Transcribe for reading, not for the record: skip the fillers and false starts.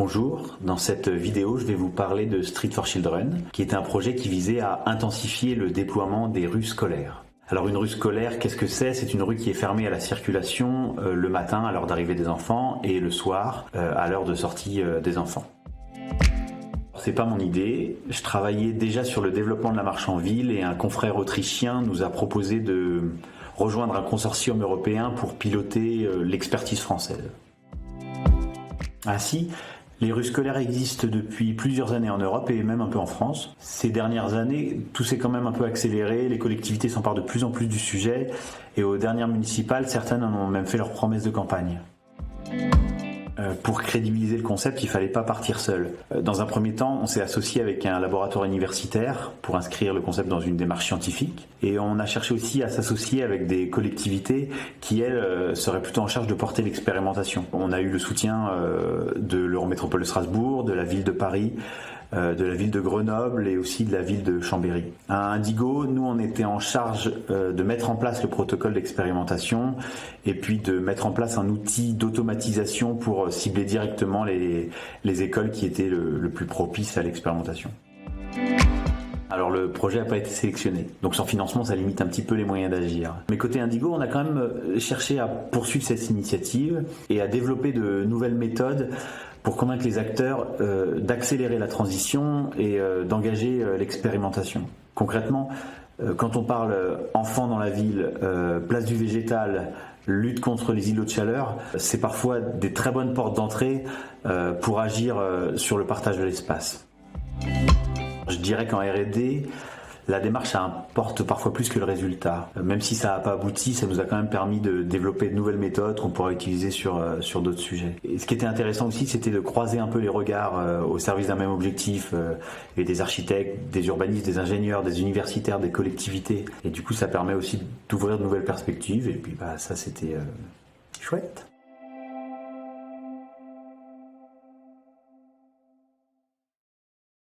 Bonjour, dans cette vidéo je vais vous parler de Street for Children, qui est un projet qui visait à intensifier le déploiement des rues scolaires. Alors une rue scolaire, qu'est-ce que c'est? C'est une rue qui est fermée à la circulation le matin à l'heure d'arrivée des enfants et le soir à l'heure de sortie des enfants. C'est pas mon idée, je travaillais déjà sur le développement de la marche en ville et un confrère autrichien nous a proposé de rejoindre un consortium européen pour piloter l'expertise française. Ainsi, les rues scolaires existent depuis plusieurs années en Europe et même un peu en France. Ces dernières années, tout s'est quand même un peu accéléré, les collectivités s'emparent de plus en plus du sujet et aux dernières municipales, certaines en ont même fait leur promesse de campagne. Pour crédibiliser le concept, il ne fallait pas partir seul. Dans un premier temps, on s'est associé avec un laboratoire universitaire pour inscrire le concept dans une démarche scientifique. Et on a cherché aussi à s'associer avec des collectivités qui, elles, seraient plutôt en charge de porter l'expérimentation. On a eu le soutien de l'Eurométropole de Strasbourg, de la ville de Paris, de la ville de Grenoble et aussi de la ville de Chambéry. À Indigo, nous on était en charge de mettre en place le protocole d'expérimentation et puis de mettre en place un outil d'automatisation pour cibler directement les écoles qui étaient le plus propices à l'expérimentation. Alors le projet n'a pas été sélectionné, donc sans financement ça limite un petit peu les moyens d'agir. Mais côté Indigo, on a quand même cherché à poursuivre cette initiative et à développer de nouvelles méthodes pour convaincre les acteurs d'accélérer la transition et d'engager l'expérimentation. Concrètement, quand on parle enfants dans la ville, place du végétal, lutte contre les îlots de chaleur, c'est parfois des très bonnes portes d'entrée pour agir sur le partage de l'espace. Je dirais qu'en R&D, la démarche ça importe parfois plus que le résultat. Même si ça n'a pas abouti, ça nous a quand même permis de développer de nouvelles méthodes qu'on pourra utiliser sur d'autres sujets. Et ce qui était intéressant aussi, c'était de croiser un peu les regards au service d'un même objectif, et des architectes, des urbanistes, des ingénieurs, des universitaires, des collectivités. Et du coup, ça permet aussi d'ouvrir de nouvelles perspectives. Et puis ça, c'était chouette.